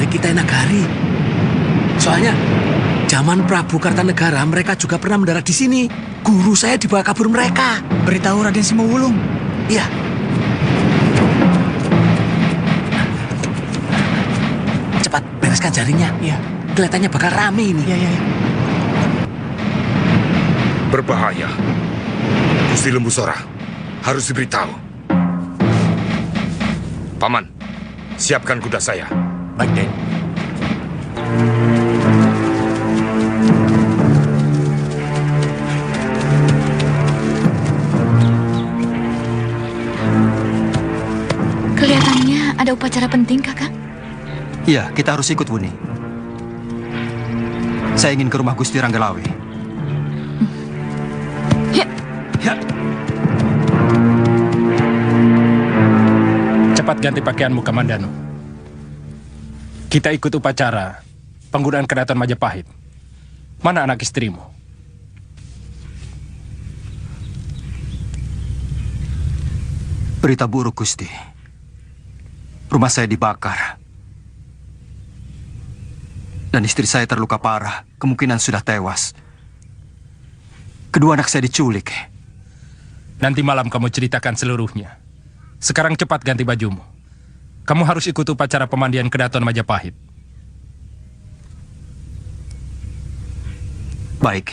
Kitai Nagari. Soalnya, zaman Prabu Kartanegara mereka juga pernah mendarat di sini. Guru saya dibawa kabur mereka. Beritahu Raden Simawulung. Iya. Cepat bereskan jaringnya. Iya. Kelihatannya bakal rame ini. Iya. Berbahaya. Gusti Lembu Sora harus diberitahu. Paman, siapkan kuda saya. Baik, Den. Kelihatannya ada upacara penting, Kakak. Iya, kita harus ikut, Wuni. Saya ingin ke rumah Gusti Ranggalawe. Ya. Cepat ganti pakaianmu, Kamandano. Kita ikut upacara penggunaan keraton Majapahit. Mana anak istrimu? Berita buruk, Gusti. Rumah saya dibakar. Dan istri saya terluka parah. Kemungkinan sudah tewas. Kedua anak saya diculik. Nanti malam kamu ceritakan seluruhnya. Sekarang cepat ganti bajumu. Kamu harus ikut upacara pemandian keraton Majapahit. Baik.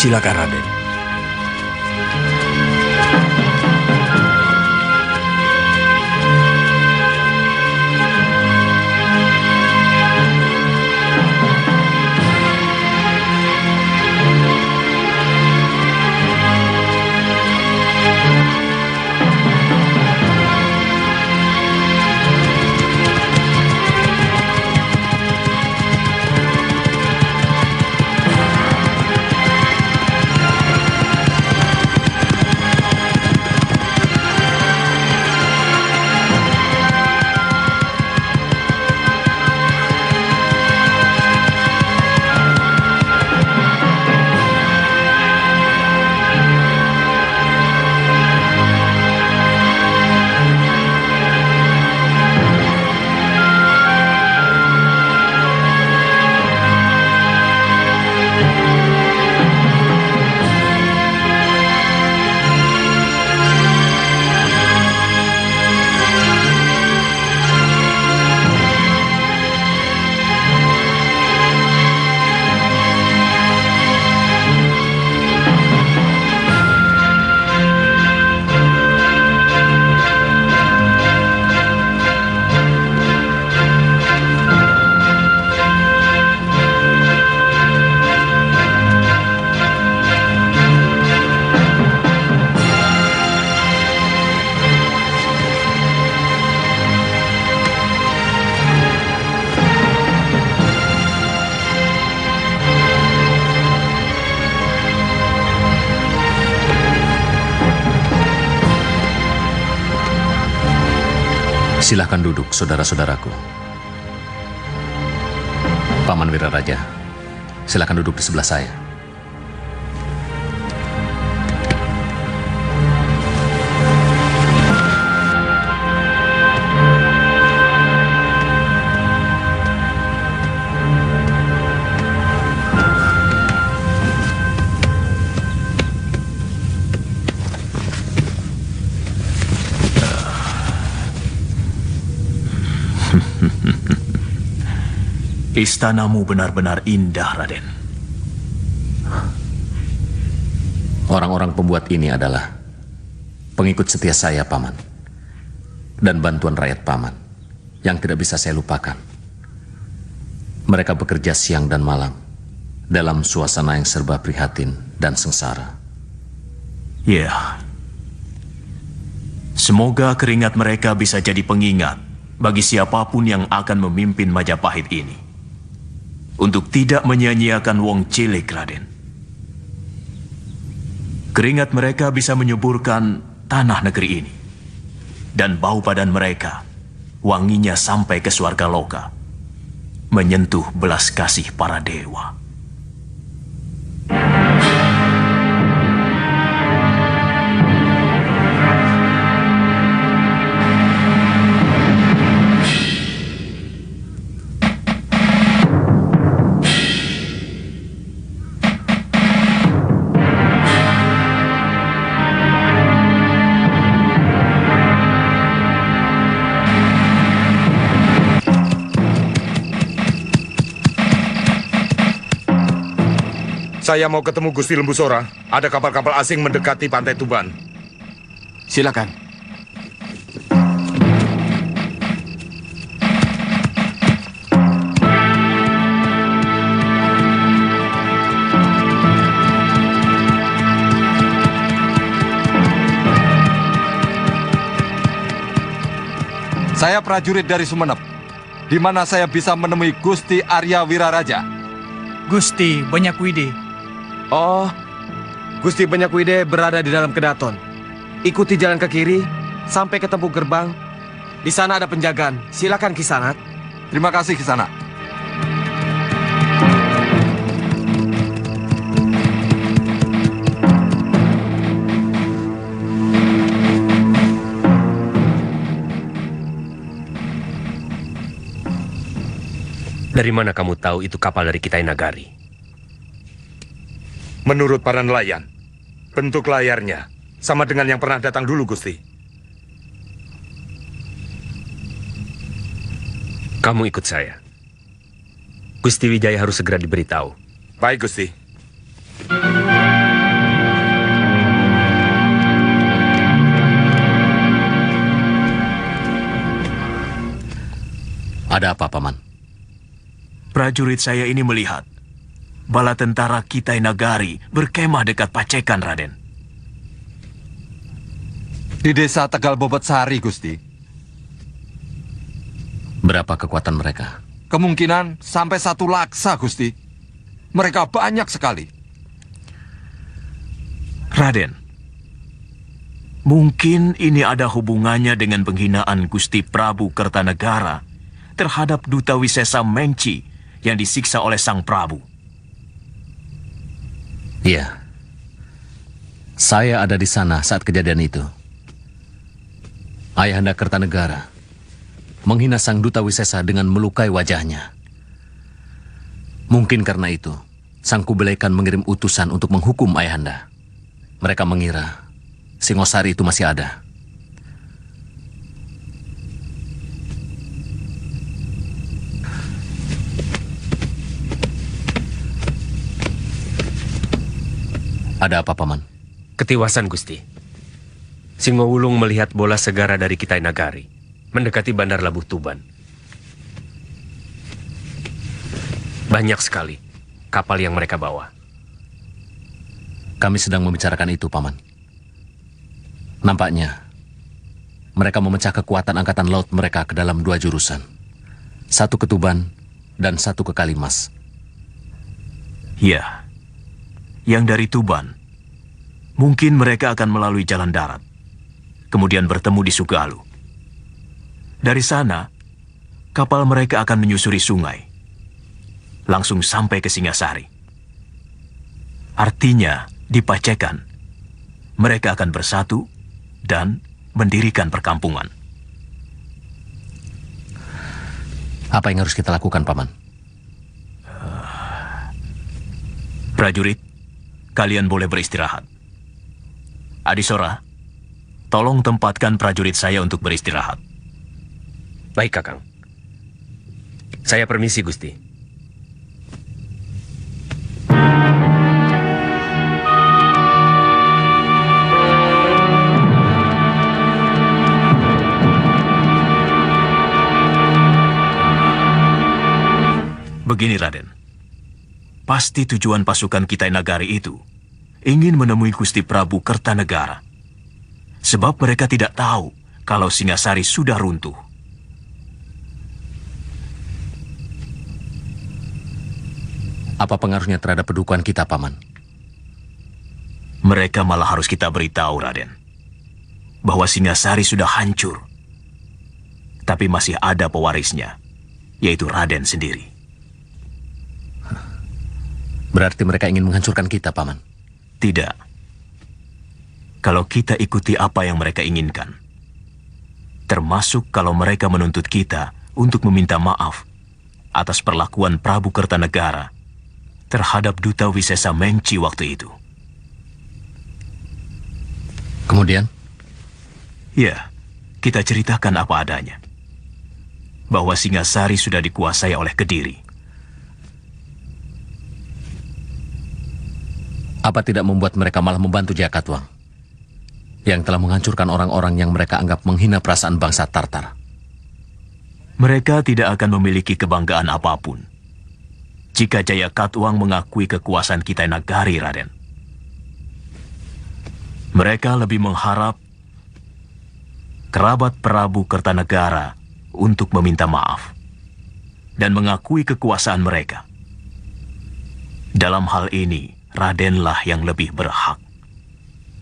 Silakan, Raden. Silahkan duduk, saudara-saudaraku. Paman Wiraraja, silahkan duduk di sebelah saya. Istanamu benar-benar indah, Raden. Orang-orang pembuat ini adalah pengikut setia saya, Paman. Dan bantuan rakyat Paman yang tidak bisa saya lupakan. Mereka bekerja siang dan malam dalam suasana yang serba prihatin dan sengsara. Ya. Semoga keringat mereka bisa jadi pengingat bagi siapapun yang akan memimpin Majapahit ini. Untuk tidak menyia-nyiakan wong cilik, Raden. Keringat mereka bisa menyuburkan tanah negeri ini. Dan bau badan mereka, wanginya sampai ke surga loka. Menyentuh belas kasih para dewa. Saya mau ketemu Gusti Lembu Sora. Ada kapal-kapal asing mendekati pantai Tuban. Silakan. Saya prajurit dari Sumenep, di mana saya bisa menemui Gusti Arya Wiraraja. Gusti Banyakwide. Oh, Gusti Banyakwide berada di dalam kedaton. Ikuti jalan ke kiri sampai ketemu gerbang. Di sana ada penjagaan. Silakan Kisanak. Terima kasih Kisanak. Dari mana kamu tahu itu kapal dari Kitai Nagari? Menurut para nelayan, bentuk layarnya sama dengan yang pernah datang dulu, Gusti. Kamu ikut saya. Gusti Wijaya harus segera diberitahu. Baik, Gusti. Ada apa, Paman? Prajurit saya ini melihat bala tentara Kitai Nagari berkemah dekat Pacekan, Raden. Di desa Tegal Bobot Sari, Gusti. Berapa kekuatan mereka? Kemungkinan sampai 1 laksa, Gusti. Mereka banyak sekali. Raden, mungkin ini ada hubungannya dengan penghinaan Gusti Prabu Kertanegara terhadap Duta Wisesa Mengci yang disiksa oleh Sang Prabu. Iya. Saya ada di sana saat kejadian itu. Ayahanda Kertanegara menghina Sang Duta Wisesa dengan melukai wajahnya. Mungkin karena itu, Sang Kubelaikan mengirim utusan untuk menghukum ayahanda. Mereka mengira Singosari itu masih ada. Ada apa, Paman? Ketiwasan, Gusti. Singowulung melihat bola segara dari Kitai Nagari mendekati Bandar Labuh Tuban. Banyak sekali kapal yang mereka bawa. Kami sedang membicarakan itu, Paman. Nampaknya mereka memecah kekuatan angkatan laut mereka ke dalam 2 jurusan. 1 ke Tuban dan 1 ke Kalimas. Ya, yang dari Tuban. Mungkin mereka akan melalui jalan darat, kemudian bertemu di Sugalu. Dari sana, kapal mereka akan menyusuri sungai, langsung sampai ke Singasari. Artinya, di Pacekan, mereka akan bersatu dan mendirikan perkampungan. Apa yang harus kita lakukan, Paman? Prajurit, kalian boleh beristirahat. Adisora, tolong tempatkan prajurit saya untuk beristirahat. Baik, Kakang. Saya permisi, Gusti. Begini, Raden. Pasti tujuan pasukan Kitai Nagari itu ingin menemui Gusti Prabu Kertanegara. Sebab mereka tidak tahu kalau Singasari sudah runtuh. Apa pengaruhnya terhadap pedukuhan kita, Paman? Mereka malah harus kita beritahu, Raden, bahwa Singasari sudah hancur. Tapi masih ada pewarisnya, yaitu Raden sendiri. Berarti mereka ingin menghancurkan kita, Paman? Tidak. Kalau kita ikuti apa yang mereka inginkan, termasuk kalau mereka menuntut kita untuk meminta maaf atas perlakuan Prabu Kertanegara terhadap Duta Wisesa Mengci waktu itu. Kemudian? Ya, kita ceritakan apa adanya. Bahwa Singasari sudah dikuasai oleh Kediri. Apa tidak membuat mereka malah membantu Jakatwang yang telah menghancurkan orang-orang yang mereka anggap menghina perasaan bangsa Tartar? Mereka tidak akan memiliki kebanggaan apapun jika Jayakatwang mengakui kekuasaan Kitai Nagari, Raden. Mereka lebih mengharap kerabat Prabu Kertanegara untuk meminta maaf dan mengakui kekuasaan mereka. Dalam hal ini, Radenlah yang lebih berhak,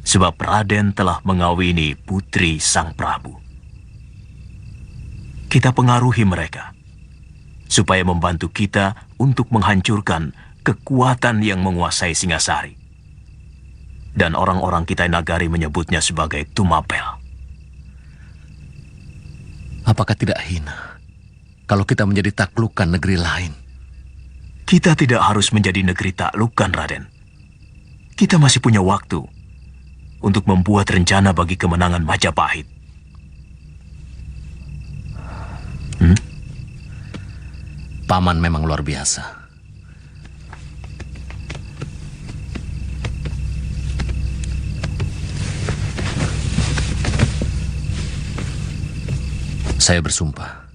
sebab Raden telah mengawini putri Sang Prabu. Kita pengaruhi mereka, supaya membantu kita untuk menghancurkan kekuatan yang menguasai Singasari. Dan orang-orang Kitai Nagari menyebutnya sebagai Tumapel. Apakah tidak hina kalau kita menjadi taklukan negeri lain? Kita tidak harus menjadi negeri taklukan, Raden. Kita masih punya waktu untuk membuat rencana bagi kemenangan Majapahit. Paman memang luar biasa. Saya bersumpah,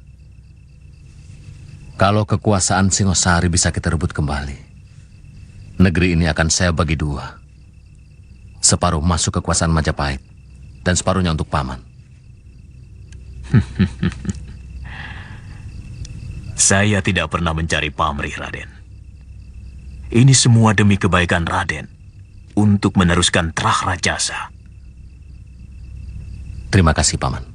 kalau kekuasaan Singosari bisa kita rebut kembali, negeri ini akan saya bagi dua. Separuh masuk kekuasaan Majapahit, dan separuhnya untuk Paman. Saya tidak pernah mencari pamrih, Raden. Ini semua demi kebaikan Raden, untuk meneruskan Trah Rajasa. Terima kasih, Paman.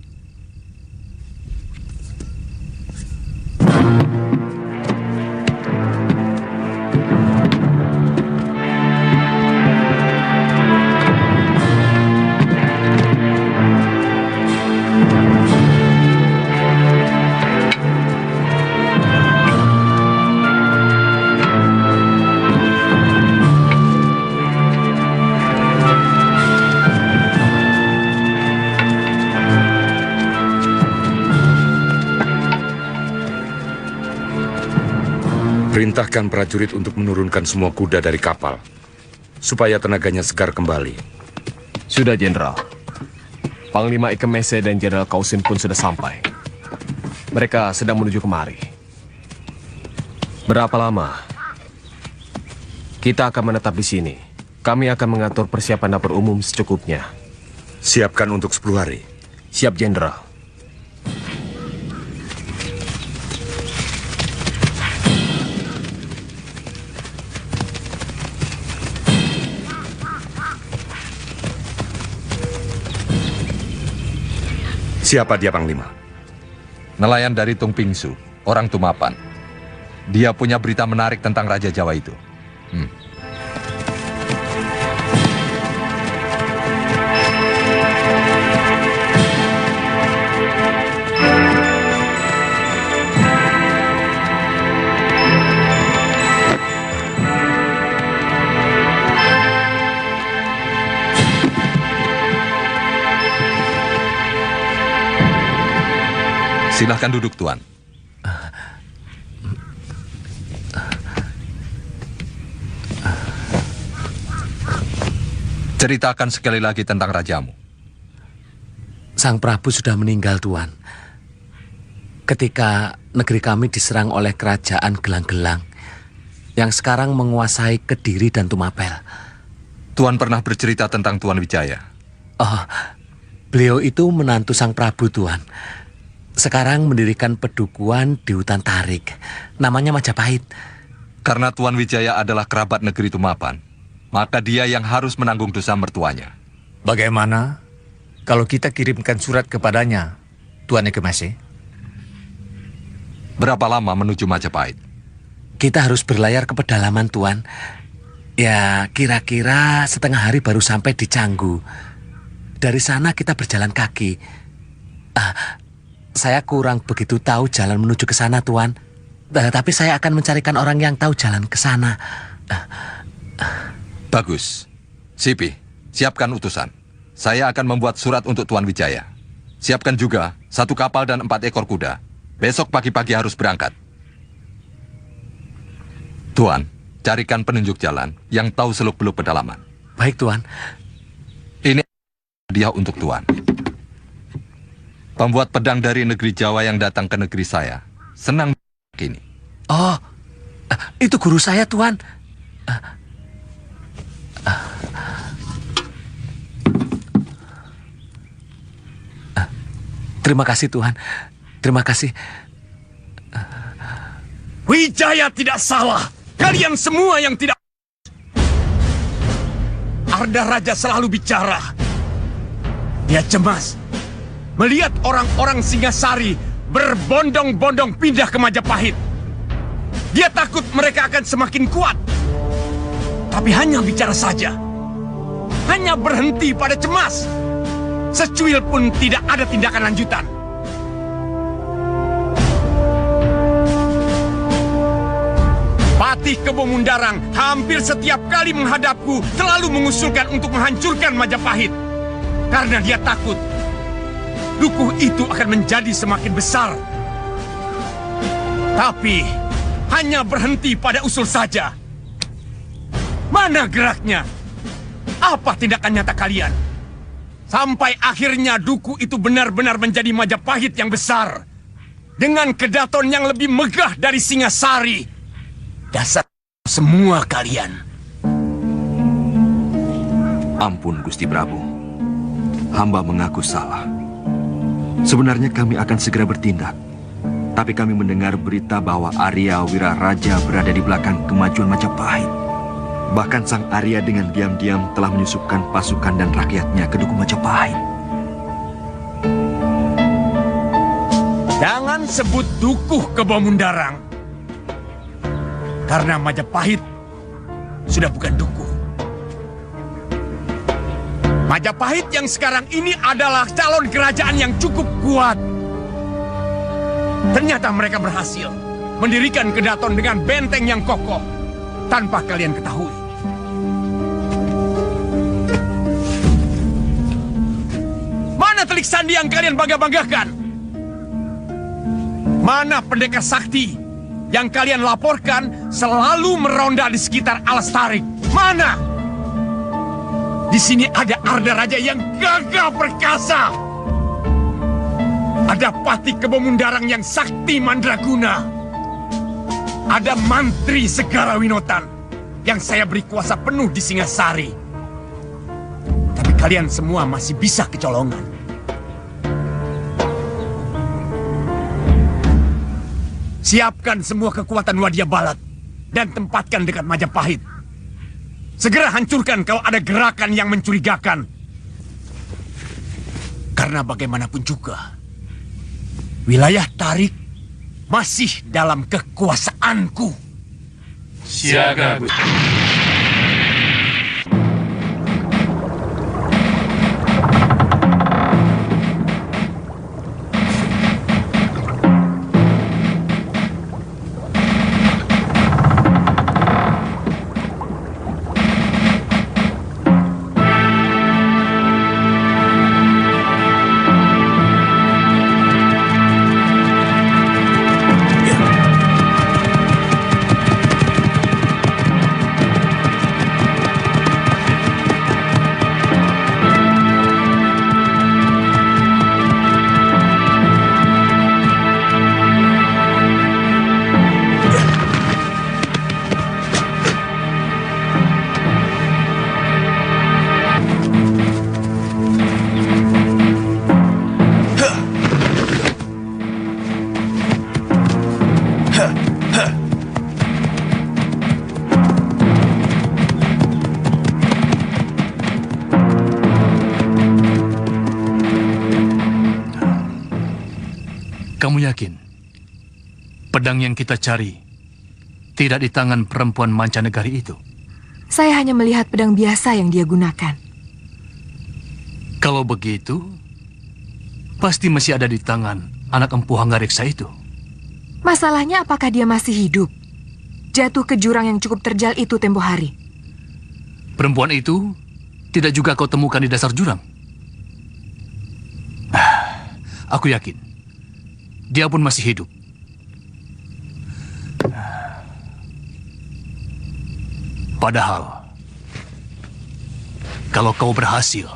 Perintahkan prajurit untuk menurunkan semua kuda dari kapal, supaya tenaganya segar kembali. Sudah, Jenderal. Panglima Ikemese dan Jenderal Kausin pun sudah sampai. Mereka sedang menuju kemari. Berapa lama? Kita akan menetap di sini. Kami akan mengatur persiapan dapur umum secukupnya. Siapkan untuk 10 hari. Siap, Jenderal. Siapa dia, Panglima? Nelayan dari Tung Pingsu, orang Tumapan. Dia punya berita menarik tentang Raja Jawa itu. Silahkan duduk, Tuan. Ceritakan sekali lagi tentang rajamu. Sang Prabu sudah meninggal, Tuan. Ketika negeri kami diserang oleh kerajaan Gelang-Gelang yang sekarang menguasai Kediri dan Tumapel. Tuan pernah bercerita tentang Tuan Wijaya. Oh, beliau itu menantu Sang Prabu, Tuan. Sekarang mendirikan pedukuhan di hutan Tarik. Namanya Majapahit. Karena Tuan Wijaya adalah kerabat negeri Tumapan, maka dia yang harus menanggung dosa mertuanya. Bagaimana kalau kita kirimkan surat kepadanya, Tuan Ekemase? Berapa lama menuju Majapahit? Kita harus berlayar ke pedalaman, Tuan. Ya, kira-kira setengah hari baru sampai di Canggu. Dari sana kita berjalan kaki. Saya kurang begitu tahu jalan menuju ke sana, Tuan. Tapi saya akan mencarikan orang yang tahu jalan ke sana. Bagus. Sipi, siapkan utusan. Saya akan membuat surat untuk Tuan Wijaya. Siapkan juga 1 kapal dan 4 ekor kuda. Besok pagi-pagi harus berangkat. Tuan, carikan penunjuk jalan yang tahu seluk-beluk pedalaman. Baik, Tuan. Ini hadiah untuk Tuan. Pembuat pedang dari negeri Jawa yang datang ke negeri saya senang ini. Oh, itu guru saya, Tuan. Terima kasih, Tuhan. Terima kasih. Wijaya tidak salah. Kalian semua yang tidak... Arda Raja selalu bicara. Dia cemas melihat orang-orang Singasari berbondong-bondong pindah ke Majapahit. Dia takut mereka akan semakin kuat. Tapi hanya bicara saja. Hanya berhenti pada cemas. Secuil pun tidak ada tindakan lanjutan. Patih Kebo Mundarang hampir setiap kali menghadapku selalu mengusulkan untuk menghancurkan Majapahit. Karena dia takut dukuh itu akan menjadi semakin besar. Tapi hanya berhenti pada usul saja. Mana geraknya? Apa tindakan nyata kalian? Sampai akhirnya dukuh itu benar-benar menjadi Majapahit yang besar. Dengan kedaton yang lebih megah dari Singasari. Dasar semua kalian. Ampun, Gusti Prabu. Hamba mengaku salah. Sebenarnya kami akan segera bertindak. Tapi kami mendengar berita bahwa Arya Wiraraja berada di belakang kemajuan Majapahit. Bahkan Sang Arya dengan diam-diam telah menyusupkan pasukan dan rakyatnya ke Dukuh Majapahit. Jangan sebut Dukuh Kebo Mundarang. Karena Majapahit sudah bukan dukuh. Majapahit yang sekarang ini adalah calon kerajaan yang cukup kuat. Ternyata mereka berhasil mendirikan kedaton dengan benteng yang kokoh tanpa kalian ketahui. Mana telik sandi yang kalian bangga-banggakan? Mana pendekar sakti yang kalian laporkan selalu meronda di sekitar Alas Tarik? Mana? Di sini ada Arda Raja yang gagah perkasa. Ada Patih Kebo Mundarang yang sakti mandraguna. Ada Mantri Segara Winotan yang saya beri kuasa penuh di Singasari. Tapi kalian semua masih bisa kecolongan. Siapkan semua kekuatan Wadia Balat dan tempatkan dekat Majapahit. Segera hancurkan kalau ada gerakan yang mencurigakan. Karena bagaimanapun juga, wilayah Tarik masih dalam kekuasaanku. Siaga, Gusti. Pedang yang kita cari tidak di tangan perempuan mancanegari itu. Saya hanya melihat pedang biasa yang dia gunakan. Kalau begitu, pasti masih ada di tangan anak empu Hanggareksa itu. Masalahnya apakah dia masih hidup? Jatuh ke jurang yang cukup terjal itu tempo hari. Perempuan itu tidak juga kau temukan di dasar jurang? Aku yakin, dia pun masih hidup. Padahal, kalau kau berhasil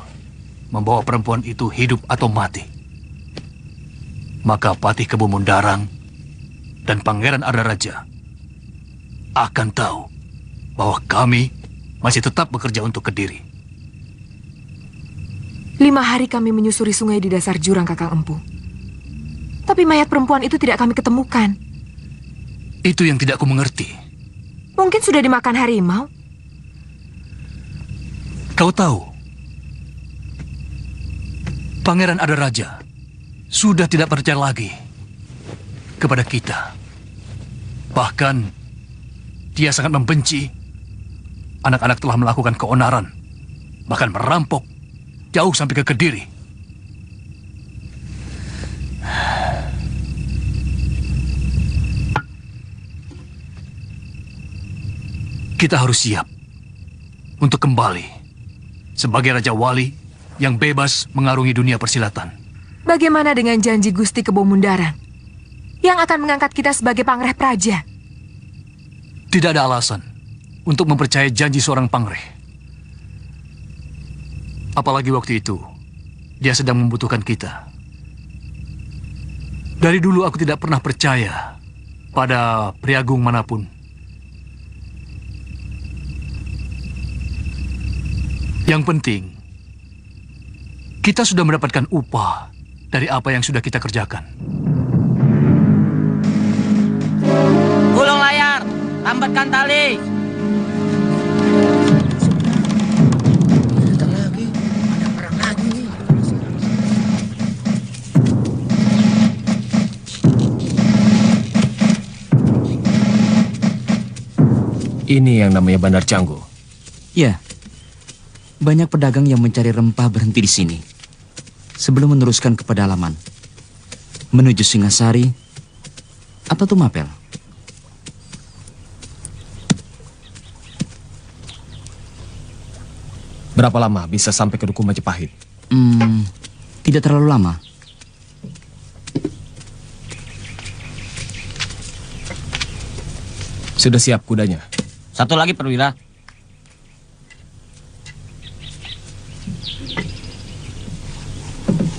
membawa perempuan itu hidup atau mati, maka Patih Kebo Mundarang dan Pangeran Ardaraja akan tahu bahwa kami masih tetap bekerja untuk Kediri. 5 hari kami menyusuri sungai di dasar jurang, Kakang Empu. Tapi mayat perempuan itu tidak kami ketemukan. Itu yang tidak aku mengerti. Mungkin sudah dimakan harimau. Kau tahu, Pangeran Ardaraja sudah tidak percaya lagi kepada kita. Bahkan, dia sangat membenci anak-anak telah melakukan keonaran, bahkan merampok jauh sampai ke Kediri. Kita harus siap untuk kembali sebagai Raja Wali yang bebas mengarungi dunia persilatan. Bagaimana dengan janji Gusti Kebo Mundarang yang akan mengangkat kita sebagai Pangreh Praja? Tidak ada alasan untuk mempercayai janji seorang Pangreh. Apalagi waktu itu, dia sedang membutuhkan kita. Dari dulu aku tidak pernah percaya pada priagung manapun. Yang penting, kita sudah mendapatkan upah dari apa yang sudah kita kerjakan. Gulung layar, lambatkan tali. Ini yang namanya Bandar Canggu. Ya, banyak pedagang yang mencari rempah berhenti di sini sebelum meneruskan ke pedalaman menuju Singasari atau Tumapel. Berapa lama bisa sampai ke Duku Majapahit? Tidak terlalu lama. Sudah siap kudanya? Satu lagi perwira.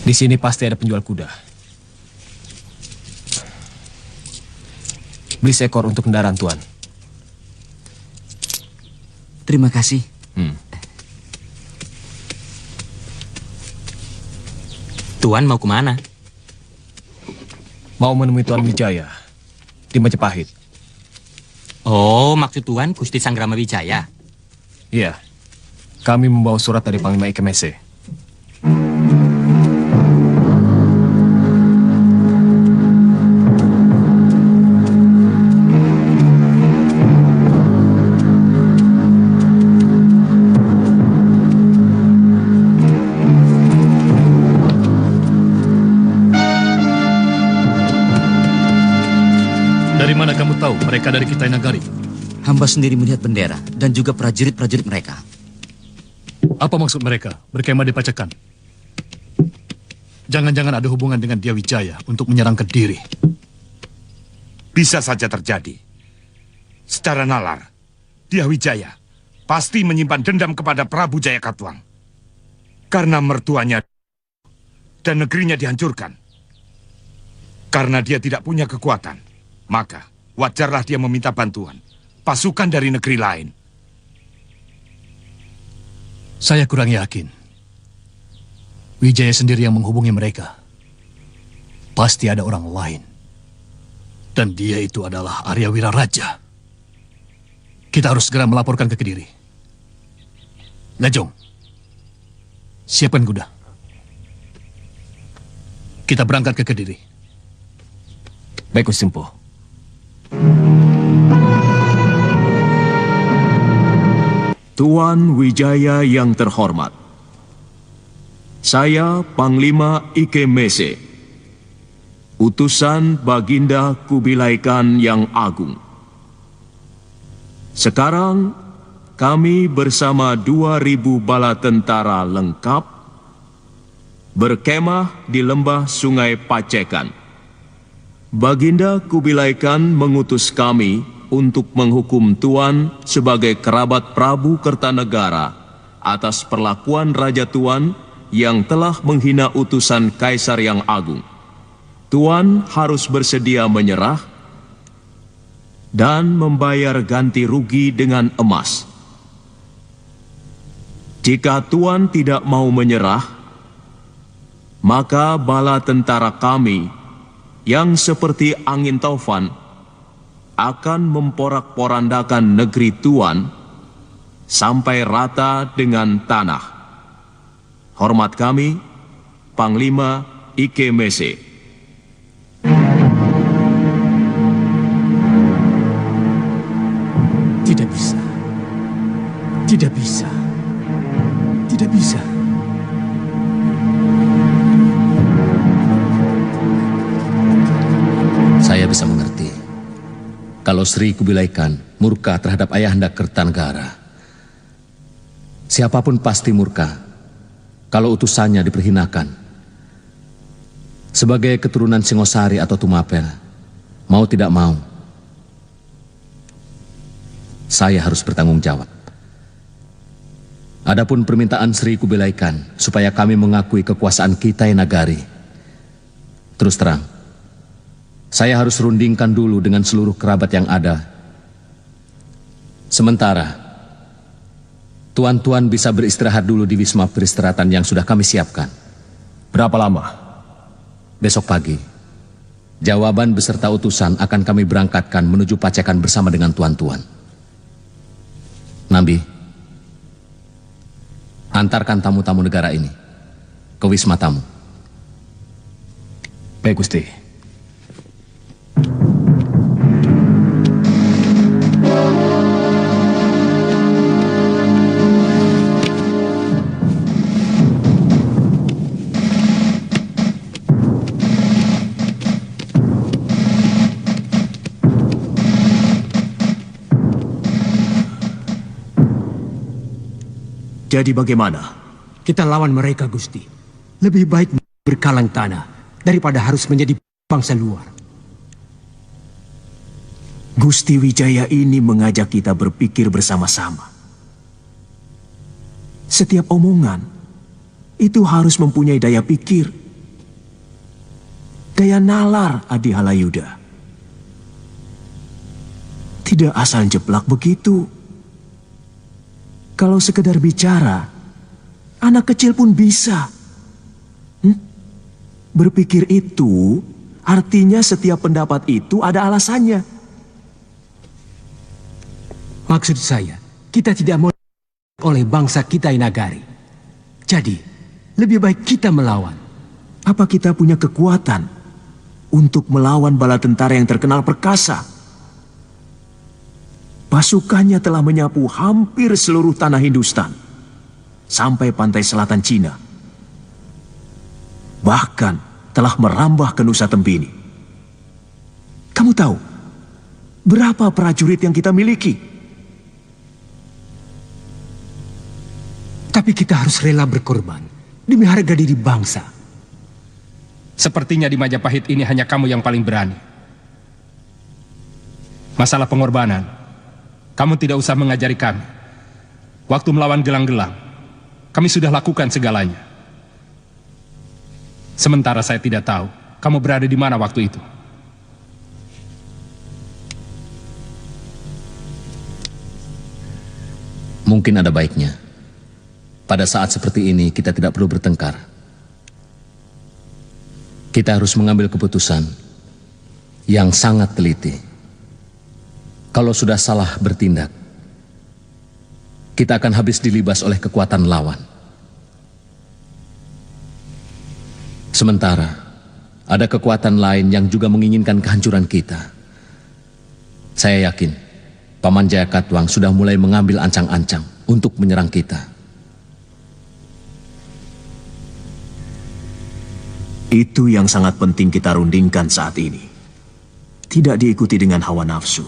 Di sini pasti ada penjual kuda. Beli seekor untuk kendaraan Tuan. Terima kasih. Tuan mau kemana? Mau menemui Tuan Wijaya di Majapahit. Oh, maksud Tuan Gusti Sanggrama Wijaya? Iya. Kami membawa surat dari Panglima Ikemese. Dari mana kamu tahu mereka dari Kitai Nagari? Hamba sendiri melihat bendera dan juga prajurit-prajurit mereka. Apa maksud mereka berkemah di Pacekan? Jangan-jangan ada hubungan dengan Dia Wijaya untuk menyerang Kediri. Bisa saja terjadi. Secara nalar, Dia Wijaya pasti menyimpan dendam kepada Prabu Jayakatwang. Karena mertuanya dan negerinya dihancurkan. Karena dia tidak punya kekuatan, maka wajarlah dia meminta bantuan pasukan dari negeri lain. Saya kurang yakin. Wijaya sendiri yang menghubungi mereka. Pasti ada orang lain. Dan dia itu adalah Arya Wiraraja. Kita harus segera melaporkan ke Kediri. Lejong, siapkan kuda. Kita berangkat ke Kediri. Baik, Gusti Empu. Tuan Wijaya yang terhormat, saya Panglima Ike Mese, utusan Baginda Kubilai Khan yang agung. Sekarang kami bersama 2.000 bala tentara lengkap berkemah di lembah Sungai Pacekan. Baginda Kubilai Khan mengutus kami untuk menghukum Tuan sebagai kerabat Prabu Kertanegara atas perlakuan Raja Tuan yang telah menghina utusan Kaisar yang agung. Tuan harus bersedia menyerah dan membayar ganti rugi dengan emas. Jika Tuan tidak mau menyerah, maka bala tentara kami yang seperti angin taufan akan memporak-porandakan negeri Tuan sampai rata dengan tanah. Hormat kami, Panglima Ike Mese. Tidak bisa. Tidak bisa. Tidak bisa. Saya bisa mengerti. Kalau Sri Kubilai Khan murka terhadap Ayahanda Kertanegara, siapapun pasti murka kalau utusannya diperhinakan. Sebagai keturunan Singosari atau Tumapel, mau tidak mau, saya harus bertanggung jawab. Adapun permintaan Sri Kubilai Khan supaya kami mengakui kekuasaan Kitai Nagari, terus terang, saya harus rundingkan dulu dengan seluruh kerabat yang ada. Sementara, tuan-tuan bisa beristirahat dulu di wisma peristirahatan yang sudah kami siapkan. Berapa lama? Besok pagi. Jawaban beserta utusan akan kami berangkatkan menuju Pacekan bersama dengan tuan-tuan. Nambi, antarkan tamu-tamu negara ini ke wisma tamu. Baik, Gusti. Jadi bagaimana? Kita lawan mereka, Gusti. Lebih baik berkalang tanah daripada harus menjadi bangsa luar. Gusti Wijaya ini mengajak kita berpikir bersama-sama. Setiap omongan itu harus mempunyai daya pikir, daya nalar, Adi Halayuda. Tidak asal jeplak begitu. Kalau sekedar bicara, anak kecil pun bisa. Berpikir itu artinya setiap pendapat itu ada alasannya. Maksud saya, kita tidak mau oleh bangsa Kitai Nagari. Jadi, lebih baik kita melawan. Apa kita punya kekuatan untuk melawan bala tentara yang terkenal perkasa? Pasukannya telah menyapu hampir seluruh tanah Hindustan, sampai pantai selatan Cina. Bahkan telah merambah ke Nusa Tembini. Kamu tahu berapa prajurit yang kita miliki? Tapi kita harus rela berkorban demi harga diri bangsa. Sepertinya di Majapahit ini hanya kamu yang paling berani. Masalah pengorbanan, kamu tidak usah mengajari kami. Waktu melawan gelang-gelang, kami sudah lakukan segalanya. Sementara saya tidak tahu, kamu berada di mana waktu itu. Mungkin ada baiknya, pada saat seperti ini kita tidak perlu bertengkar. Kita harus mengambil keputusan yang sangat teliti. Kalau sudah salah bertindak, kita akan habis dilibas oleh kekuatan lawan. Sementara, ada kekuatan lain yang juga menginginkan kehancuran kita. Saya yakin Paman Jayakatwang sudah mulai mengambil ancang-ancang untuk menyerang kita. Itu yang sangat penting kita rundingkan saat ini. Tidak diikuti dengan hawa nafsu.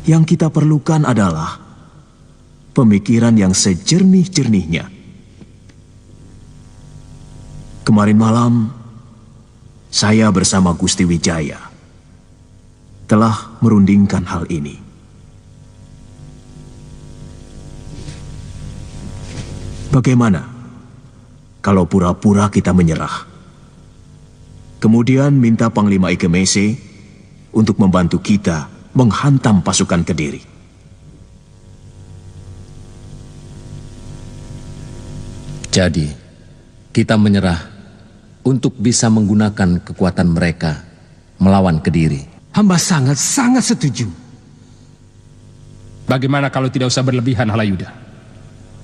Yang kita perlukan adalah pemikiran yang sejernih-jernihnya. Kemarin malam, saya bersama Gusti Wijaya telah merundingkan hal ini. Bagaimana kalau pura-pura kita menyerah? Kemudian minta Panglima Ikemese untuk membantu kita menghantam pasukan Kediri. Jadi, kita menyerah untuk bisa menggunakan kekuatan mereka melawan Kediri. Hamba sangat setuju. Bagaimana kalau tidak usah berlebihan, Halayuda?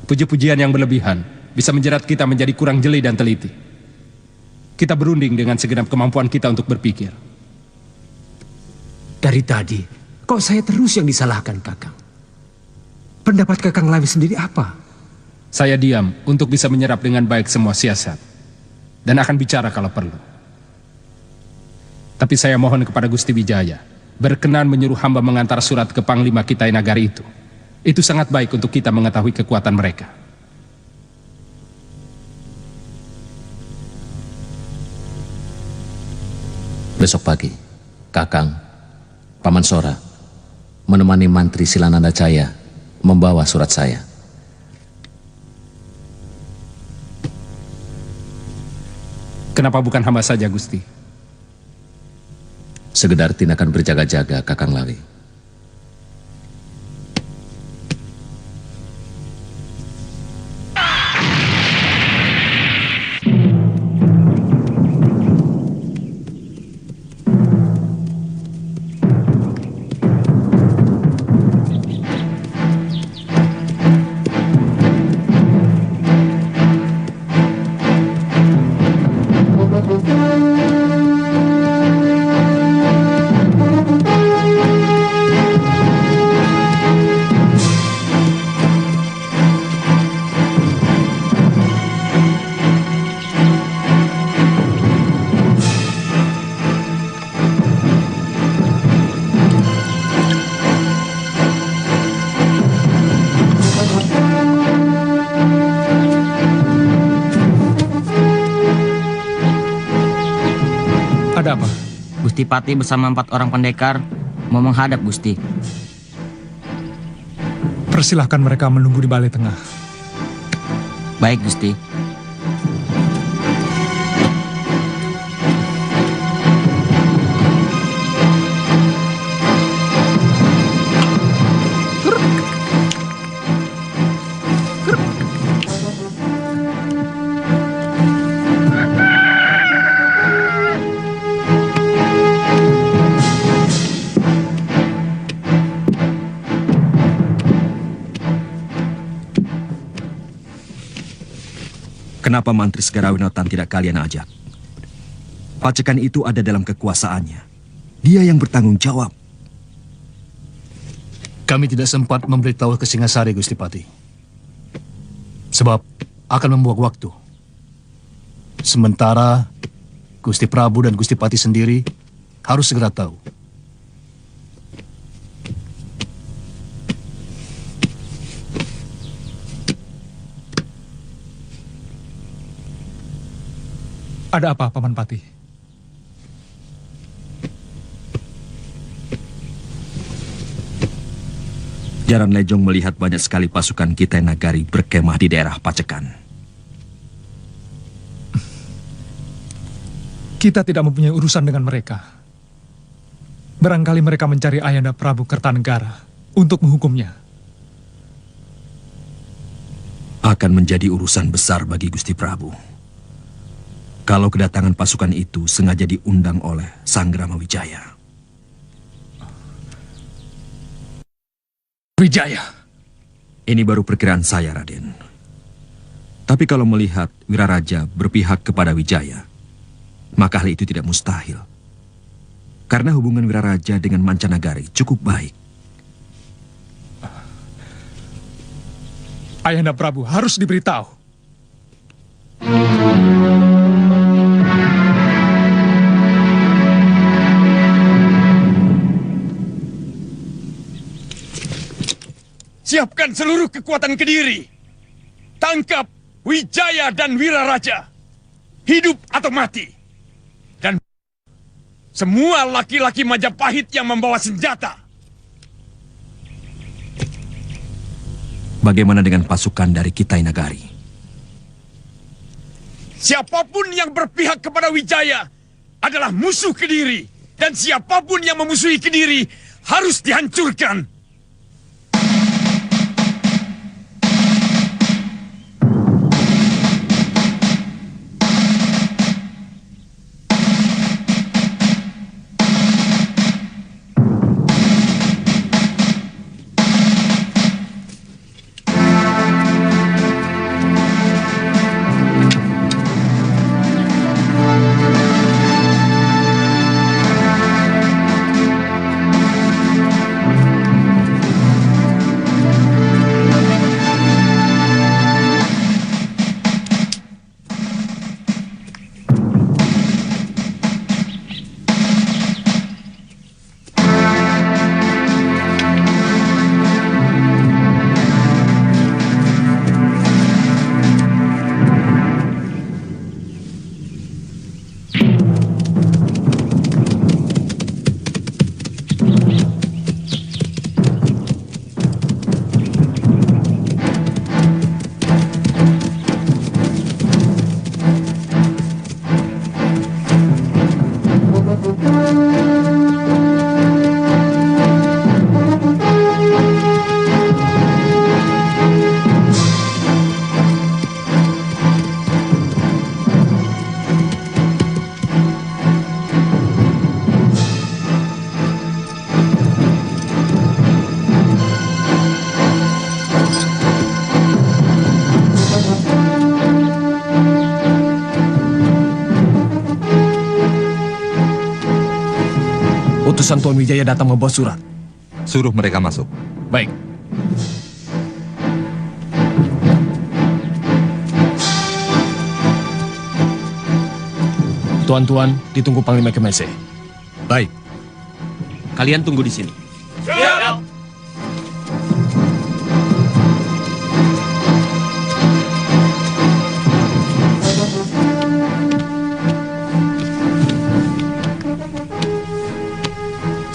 Puji-pujian yang berlebihan bisa menjerat kita menjadi kurang jeli dan teliti. Kita berunding dengan segenap kemampuan kita untuk berpikir. Dari tadi, kok saya terus yang disalahkan, Kakang? Pendapat Kakang Lawi sendiri apa? Saya diam untuk bisa menyerap dengan baik semua siasat. Dan akan bicara kalau perlu. Tapi saya mohon kepada Gusti Wijaya, berkenan menyuruh hamba mengantar surat ke Panglima Kitai Nagari itu. Itu sangat baik untuk kita mengetahui kekuatan mereka. Besok pagi, Kakang, Paman Sora, menemani Mantri Silananda Caya membawa surat saya. Kenapa bukan hamba saja, Gusti? Sekedar tindakan berjaga-jaga, Kakang Lawi. Ada apa? Gusti Pati bersama 4 orang pendekar mau menghadap Gusti. Persilahkan mereka menunggu di balai tengah. Baik, Gusti. Kenapa Mantri Segarawinotan tidak kalian ajak? Pacekan itu ada dalam kekuasaannya. Dia yang bertanggung jawab. Kami tidak sempat memberitahu ke Singasari, Gusti Pati. Sebab akan membuang waktu. Sementara Gusti Prabu dan Gusti Pati sendiri harus segera tahu. Ada apa, Paman Pati? Jaran Lejong melihat banyak sekali pasukan Kitai Nagari berkemah di daerah Pacekan. Kita tidak mempunyai urusan dengan mereka. Barangkali mereka mencari Ayahanda Prabu Kertanegara untuk menghukumnya. Akan menjadi urusan besar bagi Gusti Prabu. Kalau kedatangan pasukan itu sengaja diundang oleh Sanggrama Wijaya. Wijaya? Ini baru perkiraan saya, Raden. Tapi kalau melihat Wiraraja berpihak kepada Wijaya, maka hal itu tidak mustahil. Karena hubungan Wiraraja dengan Mancanagari cukup baik. Ayahanda Prabu harus diberitahu. Siapkan seluruh kekuatan Kediri. Tangkap Wijaya dan Wiraraja. Hidup atau mati. Dan semua laki-laki Majapahit yang membawa senjata. Bagaimana dengan pasukan dari Kitai Nagari? Siapapun yang berpihak kepada Wijaya adalah musuh Kediri. Dan siapapun yang memusuhi Kediri harus dihancurkan. Utusan Tuan Wijaya datang membawa surat. Suruh mereka masuk. Baik. Tuan-tuan, ditunggu Panglima Kemese. Baik. Kalian tunggu di sini. Siap.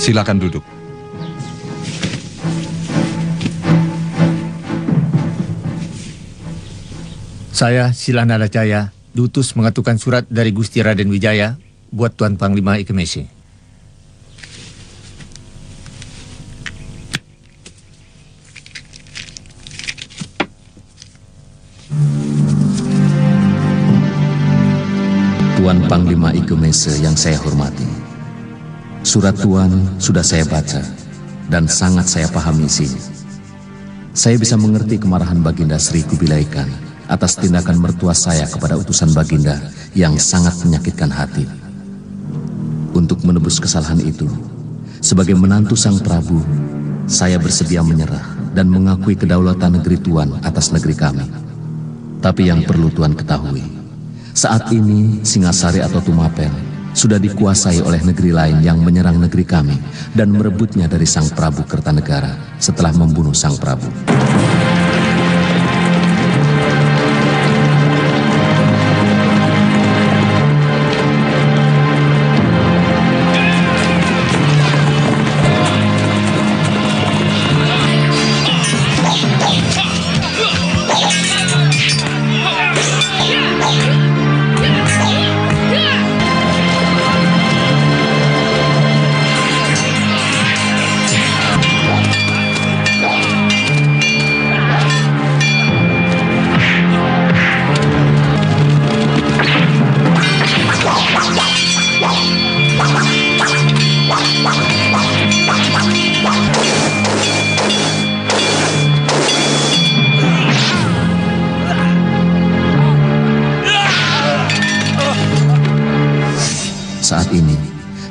Silakan duduk. Saya Silanada Jaya, diutus mengaturkan surat dari Gusti Raden Wijaya buat Tuan Panglima Ikemese. Tuan Panglima Ikemese yang saya hormati. Surat Tuan sudah saya baca dan sangat saya pahami isinya. Saya bisa mengerti kemarahan Baginda Sri Kubilai Khan atas tindakan mertua saya kepada utusan Baginda yang sangat menyakitkan hati. Untuk menebus kesalahan itu, sebagai menantu Sang Prabu, saya bersedia menyerah dan mengakui kedaulatan negeri Tuan atas negeri kami. Tapi yang perlu Tuan ketahui, saat ini Singasari atau Tumapel sudah dikuasai oleh negeri lain yang menyerang negeri kami dan merebutnya dari Sang Prabu Kertanegara setelah membunuh Sang Prabu.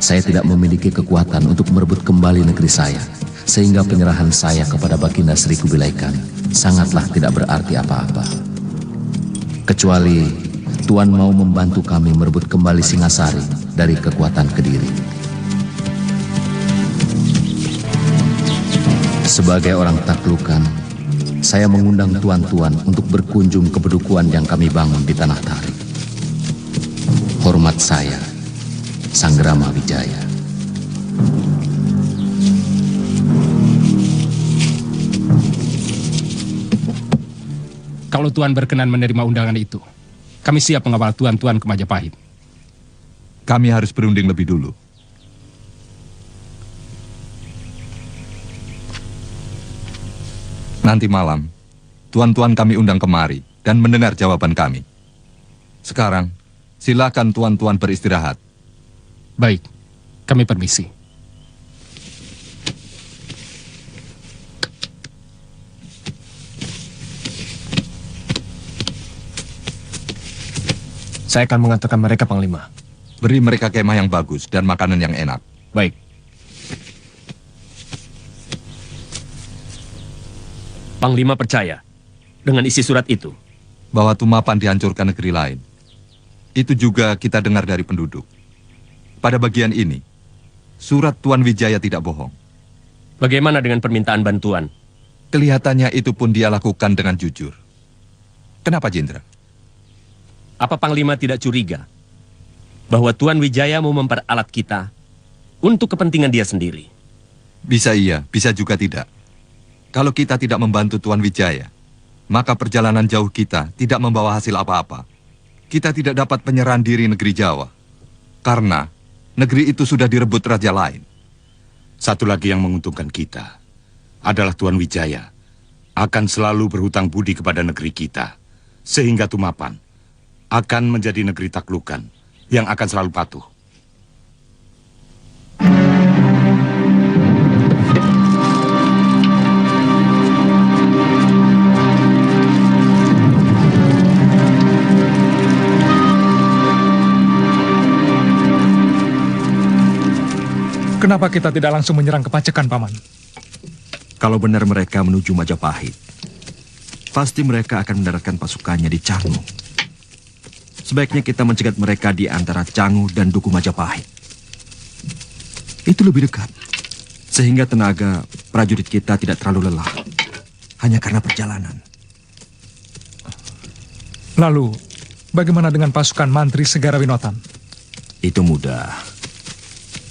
Saya tidak memiliki kekuatan untuk merebut kembali negeri saya, sehingga penyerahan saya kepada Baginda Sri Kubilai Khan sangatlah tidak berarti apa-apa. Kecuali Tuan mau membantu kami merebut kembali Singasari dari kekuatan Kediri. Sebagai orang taklukan, saya mengundang tuan-tuan untuk berkunjung ke pedukuhan yang kami bangun di Tanah Tarik. Hormat saya, Sanggrama Wijaya. Kalau Tuan berkenan menerima undangan itu, kami siap mengawal tuan-tuan ke Majapahit. Kami harus berunding lebih dulu. Nanti malam, tuan-tuan kami undang kemari dan mendengar jawaban kami. Sekarang, silakan tuan-tuan beristirahat. Baik, kami permisi. Saya akan mengantarkan mereka, Panglima. Beri mereka kemah yang bagus dan makanan yang enak. Baik. Panglima percaya dengan isi surat itu? Bahwa Tumapan dihancurkan negeri lain. Itu juga kita dengar dari penduduk. Pada bagian ini, surat Tuan Wijaya tidak bohong. Bagaimana dengan permintaan bantuan? Kelihatannya itu pun dia lakukan dengan jujur. Kenapa, Jenderal? Apa Panglima tidak curiga bahwa Tuan Wijaya mau memperalat kita untuk kepentingan dia sendiri? Bisa iya, bisa juga tidak. Kalau kita tidak membantu Tuan Wijaya, maka perjalanan jauh kita tidak membawa hasil apa-apa. Kita tidak dapat penyerahan diri negeri Jawa, karena negeri itu sudah direbut raja lain. Satu lagi yang menguntungkan kita adalah Tuan Wijaya akan selalu berhutang budi kepada negeri kita, sehingga Tumapan akan menjadi negeri taklukan yang akan selalu patuh. Kenapa kita tidak langsung menyerang ke Pacekan, Paman? Kalau benar mereka menuju Majapahit, pasti mereka akan mendaratkan pasukannya di Canggu. Sebaiknya kita mencegat mereka di antara Canggu dan Duku Majapahit. Itu lebih dekat, sehingga tenaga prajurit kita tidak terlalu lelah, hanya karena perjalanan. Lalu, bagaimana dengan pasukan Mantri Segara Winotan? Itu mudah.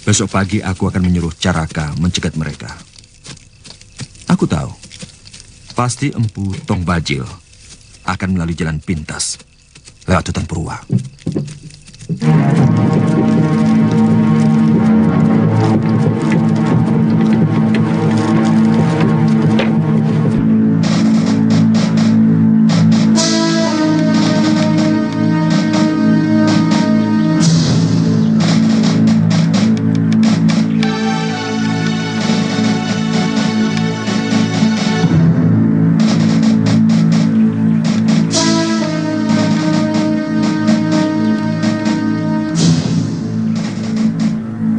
Besok pagi aku akan menyuruh Caraka mencegat mereka. Aku tahu, pasti Empu Tong Bajil akan melalui jalan pintas lewat hutan Purwa.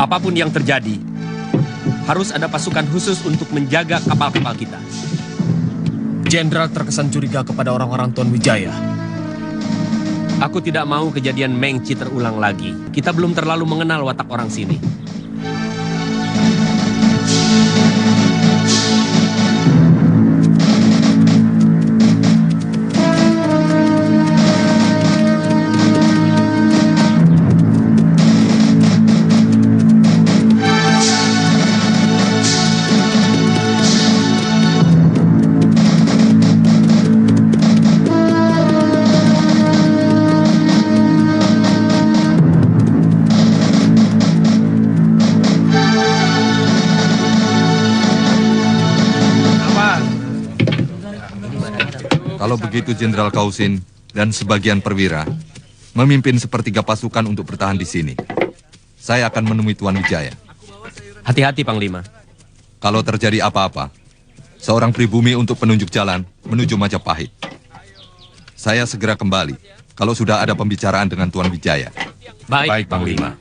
Apapun yang terjadi, harus ada pasukan khusus untuk menjaga kapal-kapal kita. Jenderal terkesan curiga kepada orang-orang Tuan Wijaya. Aku tidak mau kejadian Mengci terulang lagi. Kita belum terlalu mengenal watak orang sini. Kalau begitu Jenderal Kausin dan sebagian perwira memimpin sepertiga pasukan untuk bertahan di sini. Saya akan menemui Tuan Wijaya. Hati-hati, Panglima. Kalau terjadi apa-apa, seorang pribumi untuk penunjuk jalan menuju Majapahit. Saya segera kembali kalau sudah ada pembicaraan dengan Tuan Wijaya. Baik, Panglima.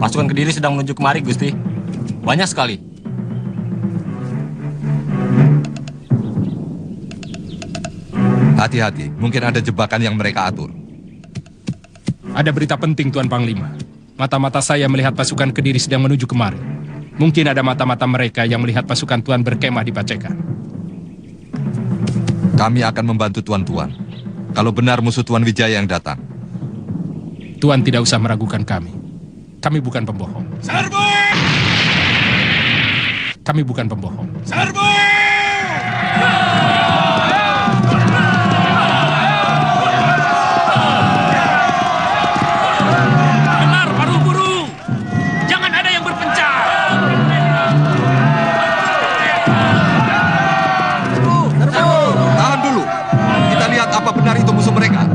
Pasukan Kediri sedang menuju kemari, Gusti. Banyak sekali. Hati-hati, mungkin ada jebakan yang mereka atur. Ada berita penting, Tuan Panglima. Mata-mata saya melihat pasukan Kediri sedang menuju kemari. Mungkin ada mata-mata mereka yang melihat pasukan Tuan berkemah di Pacekan. Kami akan membantu Tuan-Tuan. Kalau benar musuh Tuan Wijaya yang datang. Tuan tidak usah meragukan kami. Kami bukan pembohong. Serbu! Kami bukan pembohong. Serbu! Dengar, para buru! Jangan ada yang berpencar! Tahan dulu. Kita lihat apa benar itu musuh mereka.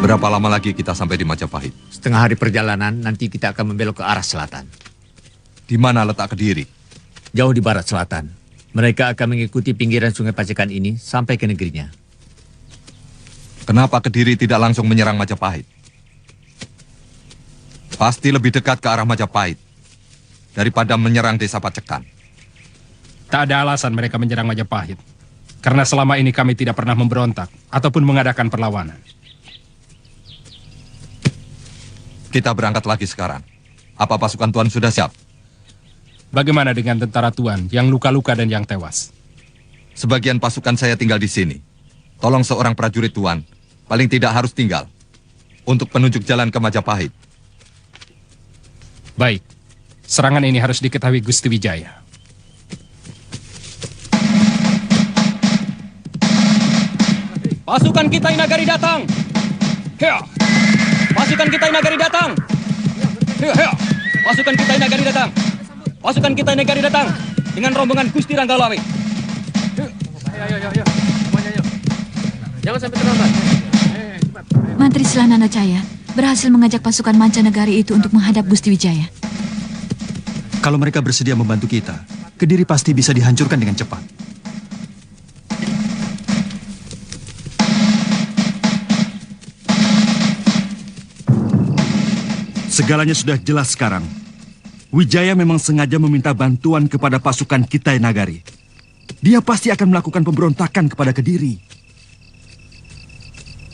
Berapa lama lagi kita sampai di Majapahit? Setengah hari perjalanan, nanti kita akan membelok ke arah selatan. Di mana letak Kediri? Jauh di barat selatan. Mereka akan mengikuti pinggiran sungai Pacekan ini sampai ke negerinya. Kenapa Kediri tidak langsung menyerang Majapahit? Pasti lebih dekat ke arah Majapahit daripada menyerang desa Pacekan. Tak ada alasan mereka menyerang Majapahit. Karena selama ini kami tidak pernah memberontak ataupun mengadakan perlawanan. Kita berangkat lagi sekarang. Apa pasukan Tuan sudah siap? Bagaimana dengan tentara Tuan yang luka-luka dan yang tewas? Sebagian pasukan saya tinggal di sini. Tolong seorang prajurit Tuan, paling tidak harus tinggal, untuk penunjuk jalan ke Majapahit. Baik, serangan ini harus diketahui Gusti Wijaya. Pasukan kita Nagari datang. Hea. Pasukan kita Nagari datang. Hea, hea. Pasukan kita Nagari datang. Pasukan kita Nagari datang dengan rombongan Gusti Ranggalawe. Ayo. Semuanya ayo. Jangan sampai terlambat. Mantri Silanandacaya berhasil mengajak pasukan mancanegari itu untuk menghadap Gusti Wijaya. Kalau mereka bersedia membantu kita, Kediri pasti bisa dihancurkan dengan cepat. Segalanya sudah jelas sekarang. Wijaya memang sengaja meminta bantuan kepada pasukan Kitai Nagari. Dia pasti akan melakukan pemberontakan kepada Kediri.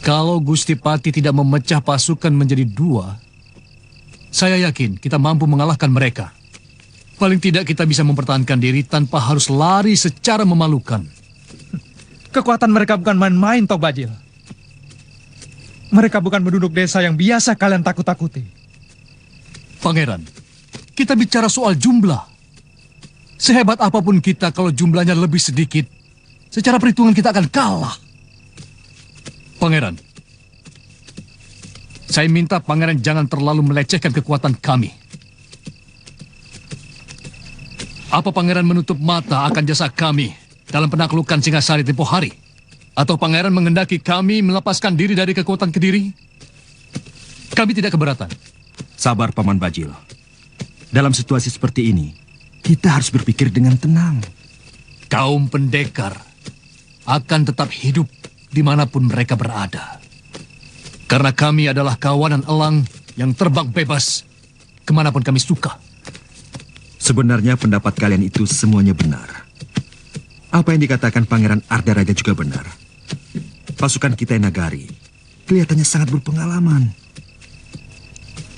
Kalau Gusti Pati tidak memecah pasukan menjadi dua, saya yakin kita mampu mengalahkan mereka. Paling tidak kita bisa mempertahankan diri tanpa harus lari secara memalukan. Kekuatan mereka bukan main-main, Tok Bajil. Mereka bukan penduduk desa yang biasa kalian takut-takuti. Pangeran, kita bicara soal jumlah. Sehebat apapun kita kalau jumlahnya lebih sedikit, secara perhitungan kita akan kalah. Pangeran, saya minta Pangeran jangan terlalu melecehkan kekuatan kami. Apa Pangeran menutup mata akan jasa kami dalam penaklukan Singasari tempoh hari? Atau Pangeran menghendaki kami melepaskan diri dari kekuatan Kediri? Kami tidak keberatan. Sabar, Paman Bajil. Dalam situasi seperti ini, kita harus berpikir dengan tenang. Kaum pendekar akan tetap hidup dimanapun mereka berada. Karena kami adalah kawanan elang yang terbang bebas kemanapun kami suka. Sebenarnya pendapat kalian itu semuanya benar. Apa yang dikatakan Pangeran Ardaraja juga benar. Pasukan Kitai Nagari kelihatannya sangat berpengalaman.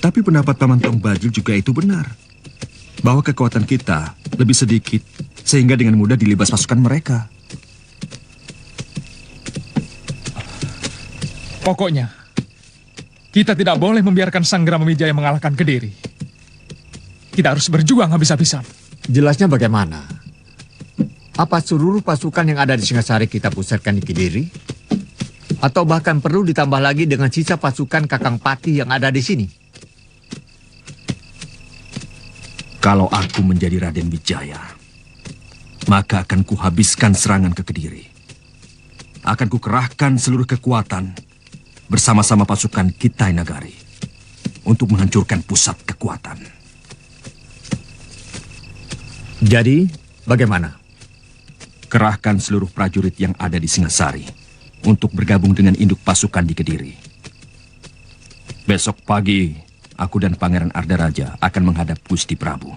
Tapi pendapat Paman Tong Bajil juga itu benar. Bahwa kekuatan kita lebih sedikit, sehingga dengan mudah dilibas pasukan mereka. Pokoknya, kita tidak boleh membiarkan Sanggrama Wijaya mengalahkan Kediri. Kita harus berjuang habis-habisan. Jelasnya bagaimana? Apa seluruh pasukan yang ada di Singasari kita pusatkan di Kediri? Atau bahkan perlu ditambah lagi dengan sisa pasukan Kakang Pati yang ada di sini? Kalau aku menjadi Raden Wijaya, maka akan kuhabiskan serangan ke Kediri. Akan kukerahkan seluruh kekuatan bersama-sama pasukan Kitai Nagari untuk menghancurkan pusat kekuatan. Jadi, bagaimana? Kerahkan seluruh prajurit yang ada di Singasari untuk bergabung dengan induk pasukan di Kediri. Besok pagi, aku dan Pangeran Ardaraja akan menghadap Gusti Prabu.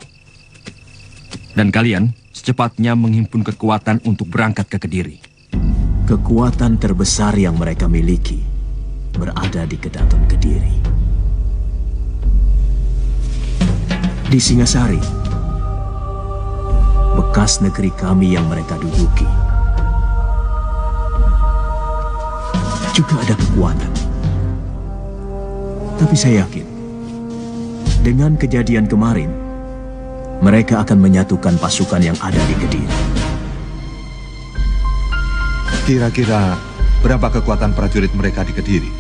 Dan kalian secepatnya menghimpun kekuatan untuk berangkat ke Kediri. Kekuatan terbesar yang mereka miliki berada di Kedaton Kediri. Di Singasari, bekas negeri kami yang mereka duduki, juga ada kekuatan. Tapi saya yakin, dengan kejadian kemarin, mereka akan menyatukan pasukan yang ada di Kediri. Kira-kira berapa kekuatan prajurit mereka di Kediri?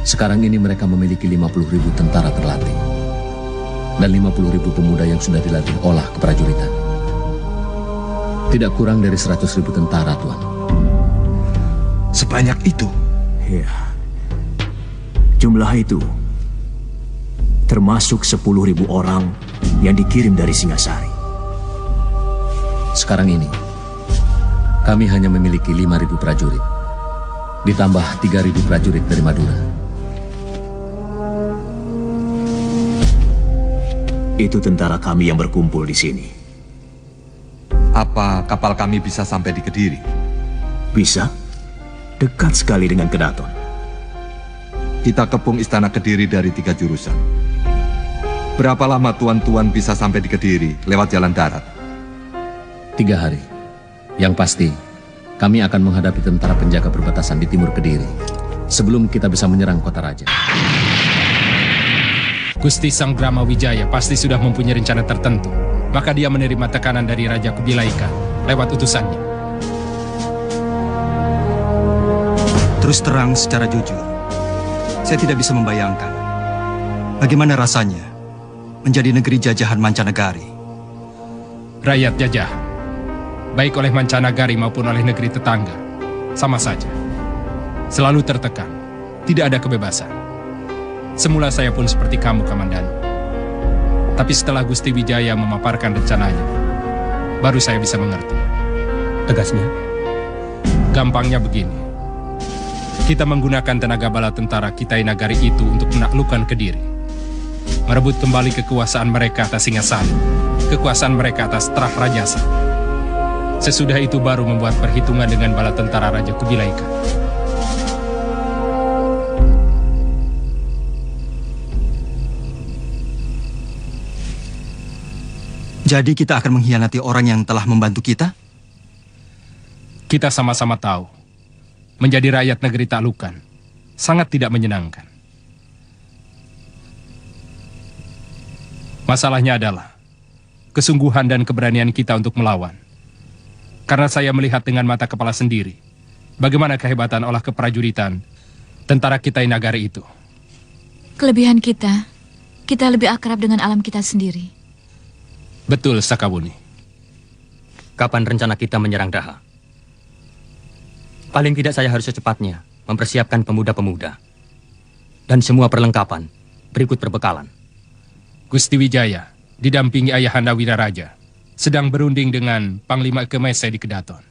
Sekarang ini mereka memiliki 50.000 tentara terlatih. Dan 50.000 pemuda yang sudah dilatih olah keprajuritan. Tidak kurang dari 100.000 tentara, Tuan. Sebanyak itu? Ya. Jumlah itu termasuk 10.000 orang yang dikirim dari Singasari. Sekarang ini, kami hanya memiliki 5.000 prajurit. Ditambah 3.000 prajurit dari Madura. Itu tentara kami yang berkumpul di sini. Apa kapal kami bisa sampai di Kediri? Bisa. Dekat sekali dengan Kedaton. Kita kepung istana Kediri dari 3 jurusan. Berapa lama tuan-tuan bisa sampai di Kediri lewat jalan darat? 3 hari. Yang pasti, kami akan menghadapi tentara penjaga perbatasan di timur Kediri sebelum kita bisa menyerang kota raja. Gusti Sanggrama Wijaya pasti sudah mempunyai rencana tertentu. Maka dia menerima tekanan dari Raja Kubilaika lewat utusannya. Terus terang secara jujur, saya tidak bisa membayangkan bagaimana rasanya menjadi negeri jajahan mancanegari. Rakyat jajah, baik oleh mancanegari maupun oleh negeri tetangga, sama saja. Selalu tertekan, tidak ada kebebasan. Semula saya pun seperti kamu, Kamandanu. Tapi setelah Gusti Wijaya memaparkan rencananya, baru saya bisa mengerti. Tegasnya? Gampangnya begini. Kita menggunakan tenaga bala tentara Kitai Nagari itu untuk menaklukkan Kediri. Merebut kembali kekuasaan mereka atas Singasari, kekuasaan mereka atas Trah Rajasa. Sesudah itu baru membuat perhitungan dengan bala tentara Raja Kubilaika. Jadi kita akan mengkhianati orang yang telah membantu kita? Kita sama-sama tahu, menjadi rakyat negeri taklukan sangat tidak menyenangkan. Masalahnya adalah kesungguhan dan keberanian kita untuk melawan. Karena saya melihat dengan mata kepala sendiri bagaimana kehebatan olah keprajuritan tentara Kitai Nagari itu. Kelebihan kita lebih akrab dengan alam kita sendiri. Betul, Sakawuni. Kapan rencana kita menyerang Daha? Paling tidak saya harus secepatnya mempersiapkan pemuda-pemuda dan semua perlengkapan berikut perbekalan. Gusti Wijaya, didampingi Ayahanda Wiraraja, sedang berunding dengan Panglima Kemese di Kedaton.